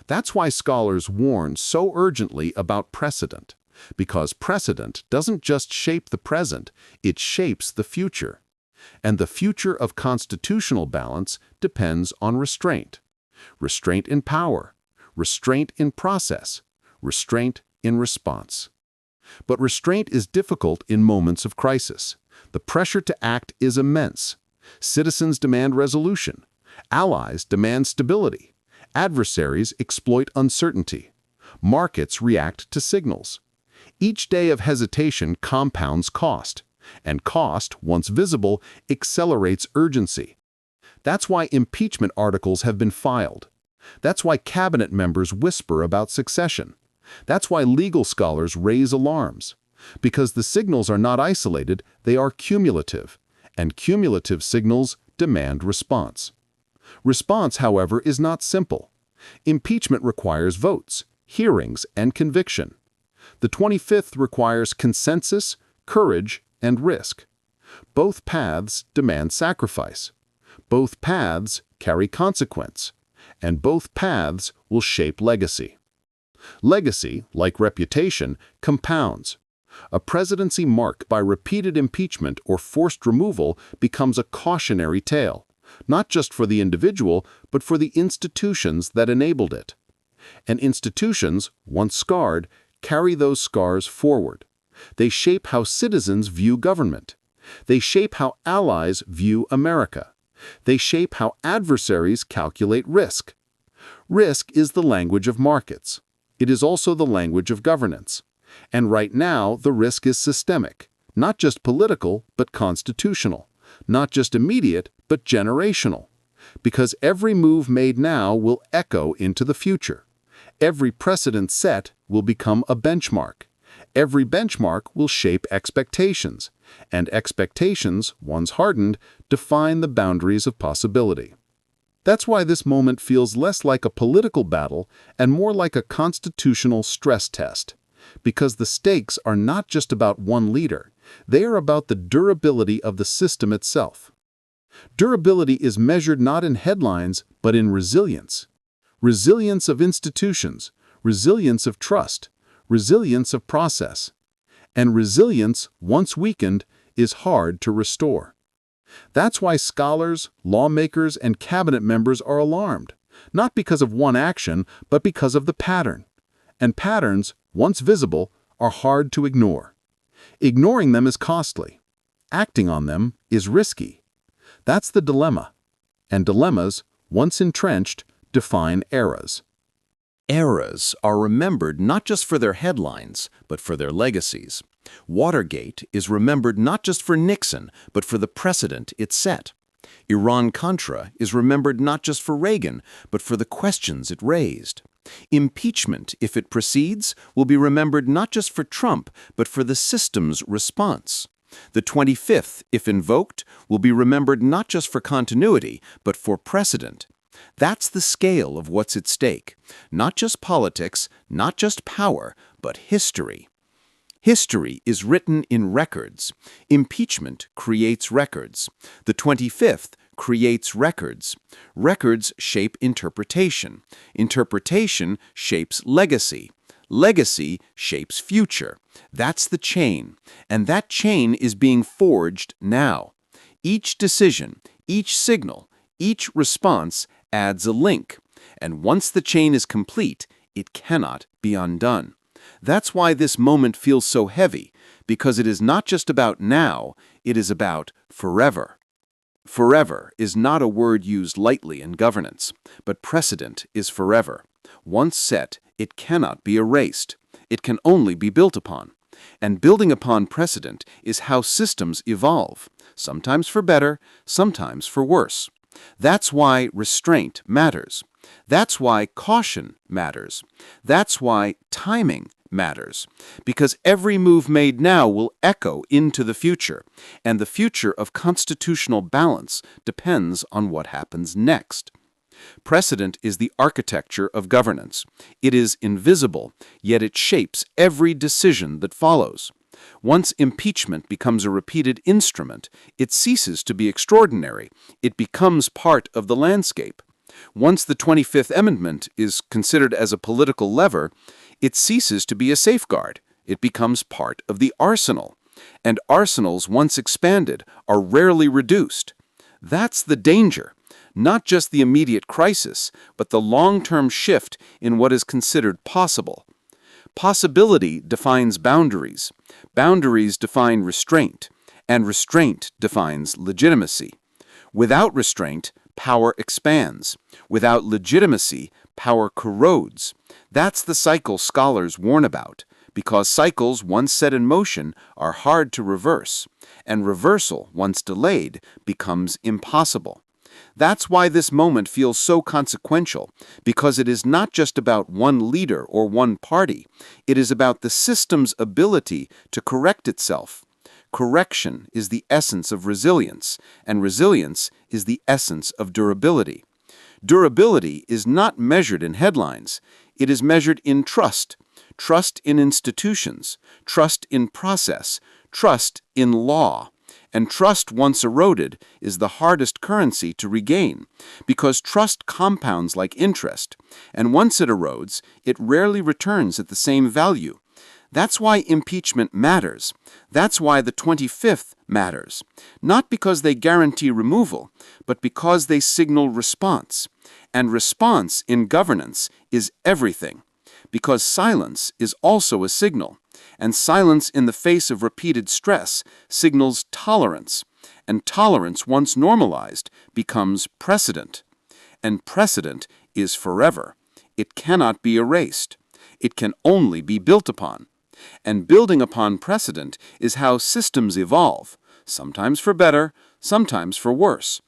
That's why scholars warn so urgently about precedent, because precedent doesn't just shape the present, it shapes the future. And the future of constitutional balance depends on restraint. Restraint in power, restraint in process, restraint in response. But restraint is difficult in moments of crisis. The pressure to act is immense. Citizens demand resolution. Allies demand stability. Adversaries exploit uncertainty. Markets react to signals. Each day of hesitation compounds cost, and cost, once visible, accelerates urgency. That's why impeachment articles have been filed. That's why cabinet members whisper about succession. That's why legal scholars raise alarms. Because the signals are not isolated, they are cumulative, and cumulative signals demand response. Response, however, is not simple. Impeachment requires votes, hearings, and conviction. The 25th requires consensus, courage, and risk. Both paths demand sacrifice. Both paths carry consequence, and both paths will shape legacy. Legacy, like reputation, compounds. A presidency marked by repeated impeachment or forced removal becomes a cautionary tale, not just for the individual, but for the institutions that enabled it. And institutions, once scarred, carry those scars forward. They shape how citizens view government. They shape how allies view America. They shape how adversaries calculate risk. Risk is the language of markets. It is also the language of governance. And right now, the risk is systemic, not just political, but constitutional, not just immediate, but generational. Because every move made now will echo into the future. Every precedent set will become a benchmark. Every benchmark will shape expectations, and expectations, once hardened, define the boundaries of possibility. That's why this moment feels less like a political battle and more like a constitutional stress test. Because the stakes are not just about one leader, they are about the durability of the system itself. Durability is measured not in headlines, but in resilience. Resilience of institutions, resilience of trust, resilience of process. And resilience, once weakened, is hard to restore. That's why scholars, lawmakers, and cabinet members are alarmed, not because of one action, but because of the pattern. And patterns, once visible, are hard to ignore. Ignoring them is costly. Acting on them is risky. That's the dilemma. And dilemmas, once entrenched, define eras. Eras are remembered not just for their headlines, but for their legacies. Watergate is remembered not just for Nixon, but for the precedent it set. Iran-Contra is remembered not just for Reagan, but for the questions it raised. Impeachment, if it proceeds, will be remembered not just for Trump, but for the system's response. The 25th, if invoked, will be remembered not just for continuity, but for precedent. That's the scale of what's at stake. Not just politics, not just power, but history. History is written in records. Impeachment creates records. The 25th creates records. Records shape interpretation. Interpretation shapes legacy. Legacy shapes future. That's the chain. And that chain is being forged now. Each decision, each signal, each response adds a link. And once the chain is complete, it cannot be undone. That's why this moment feels so heavy, because it is not just about now, it is about forever. Forever is not a word used lightly in governance, but precedent is forever. Once set, it cannot be erased. It can only be built upon. And building upon precedent is how systems evolve, sometimes for better, sometimes for worse. That's why restraint matters. That's why caution matters. That's why timing matters. Because every move made now will echo into the future, and the future of constitutional balance depends on what happens next. Precedent is the architecture of governance. It is invisible, yet it shapes every decision that follows. Once impeachment becomes a repeated instrument, it ceases to be extraordinary. It becomes part of the landscape. Once the 25th Amendment is considered as a political lever, it ceases to be a safeguard. It becomes part of the arsenal. And arsenals, once expanded, are rarely reduced. That's the danger. Not just the immediate crisis, but the long-term shift in what is considered possible. Possibility defines boundaries. Boundaries define restraint, and restraint defines legitimacy. Without restraint, power expands. Without legitimacy, power corrodes. That's the cycle scholars warn about, because cycles once set in motion are hard to reverse, and reversal, once delayed, becomes impossible. That's why this moment feels so consequential, because it is not just about one leader or one party. It is about the system's ability to correct itself. Correction is the essence of resilience, and resilience is the essence of durability. Durability is not measured in headlines. It is measured in trust. Trust in institutions, trust in process, trust in law. And trust, once eroded, is the hardest currency to regain, because trust compounds like interest, and once it erodes, it rarely returns at the same value. That's why impeachment matters. That's why the 25th matters. Not because they guarantee removal, but because they signal response. And response in governance is everything. Because silence is also a signal. And silence in the face of repeated stress signals tolerance. And tolerance, once normalized, becomes precedent. And precedent is forever. It cannot be erased. It can only be built upon. And building upon precedent is how systems evolve, sometimes for better, sometimes for worse.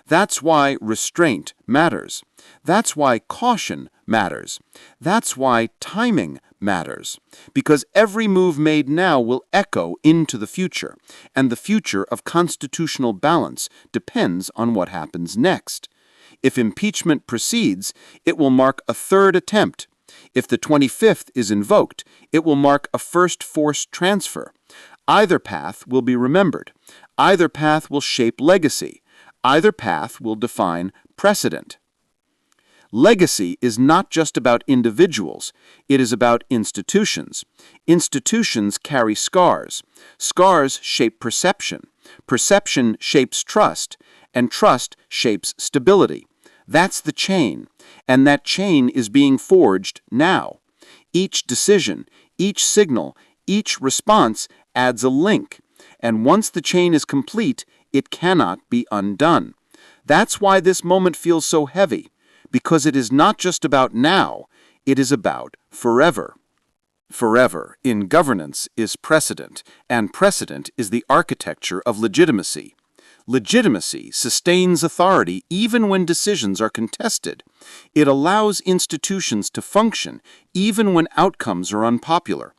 That's why restraint matters. That's why caution matters. That's why timing matters. Because every move made now will echo into the future, and the future of constitutional balance depends on what happens next. If impeachment proceeds, it will mark a third attempt. If the 25th is invoked, it will mark a first forced transfer. Either path will be remembered. Either path will shape legacy. Either path will define precedent. Legacy is not just about individuals. It is about institutions. Institutions carry scars. Scars shape perception. Perception shapes trust. And trust shapes stability. That's the chain. And that chain is being forged now. Each decision, each signal, each response adds a link. And once the chain is complete, it cannot be undone. That's why this moment feels so heavy, because it is not just about now, it is about forever. Forever in governance is precedent, and precedent is the architecture of legitimacy. Legitimacy sustains authority even when decisions are contested. It allows institutions to function even when outcomes are unpopular.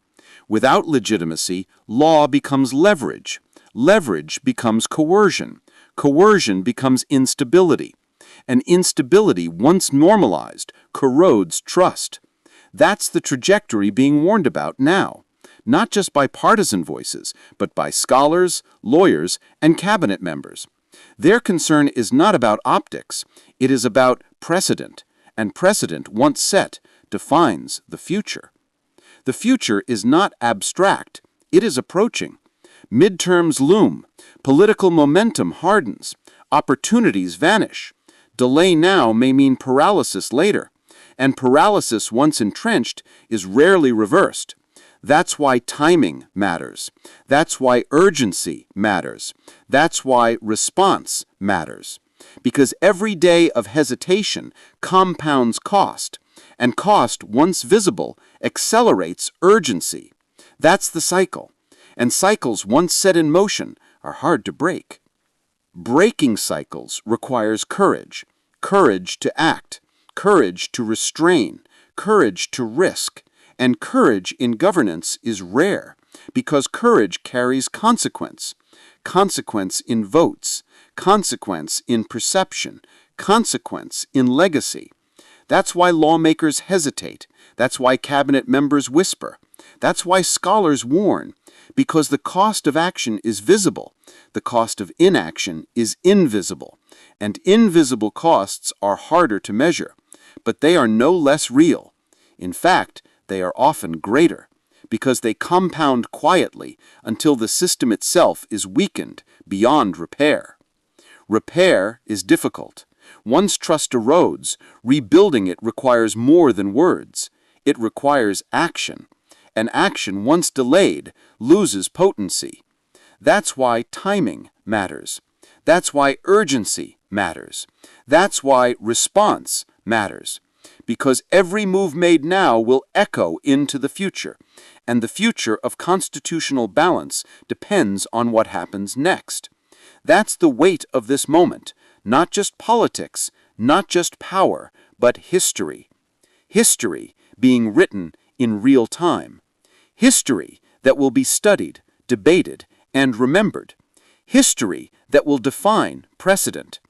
Without legitimacy, law becomes leverage. Leverage becomes coercion. Coercion becomes instability. And instability, once normalized, corrodes trust. That's the trajectory being warned about now. not just by partisan voices, but by scholars, lawyers, and cabinet members. Their concern is not about optics, it is about precedent, and precedent, once set, defines the future. The future is not abstract, it is approaching. Midterms loom, political momentum hardens, opportunities vanish. Delay now may mean paralysis later, and paralysis once entrenched is rarely reversed. That's why timing matters. That's why urgency matters. That's why response matters. Because every day of hesitation compounds cost, and cost, once visible, accelerates urgency. That's the cycle. And cycles, once set in motion, are hard to break. Breaking cycles requires courage. Courage to act. Courage to restrain. Courage to risk. And courage in governance is rare, because courage carries consequence. Consequence in votes. Consequence in perception. Consequence in legacy. That's why lawmakers hesitate. That's why cabinet members whisper. That's why scholars warn, because the cost of action is visible. The cost of inaction is invisible. And invisible costs are harder to measure, but they are no less real. In fact, they are often greater, because they compound quietly until the system itself is weakened beyond repair. Repair is difficult. Once trust erodes, rebuilding it requires more than words. It requires action. And action, once delayed, loses potency. That's why timing matters. That's why urgency matters. That's why response matters. Because every move made now will echo into the future, and the future of constitutional balance depends on what happens next. That's the weight of this moment, not just politics, not just power, but history. History being written in real time. History that will be studied, debated, and remembered. History that will define precedent,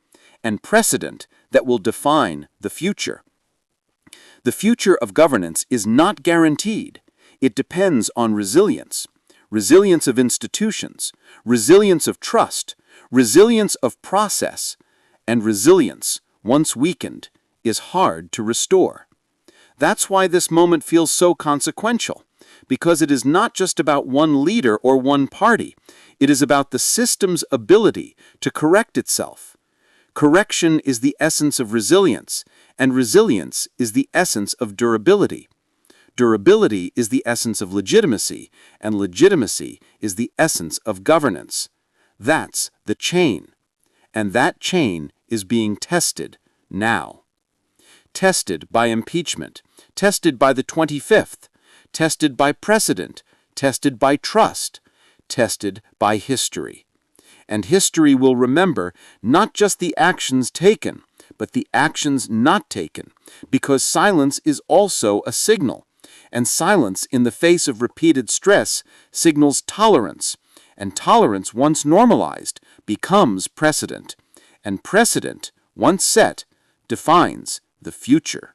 and precedent that will define the future. The future of governance is not guaranteed. It depends on resilience. Resilience of institutions, resilience of trust, resilience of process, and resilience, once weakened, is hard to restore. That's why this moment feels so consequential, because it is not just about one leader or one party. It is about the system's ability to correct itself. Correction is the essence of resilience, and resilience is the essence of durability. Durability is the essence of legitimacy, and legitimacy is the essence of governance. That's the chain. And that chain is being tested now. Tested by impeachment, tested by the 25th, tested by precedent, tested by trust, tested by history. And history will remember not just the actions taken, but the actions not taken, because silence is also a signal, and silence in the face of repeated stress signals tolerance, and tolerance, once normalized, becomes precedent, and precedent, once set, defines the future.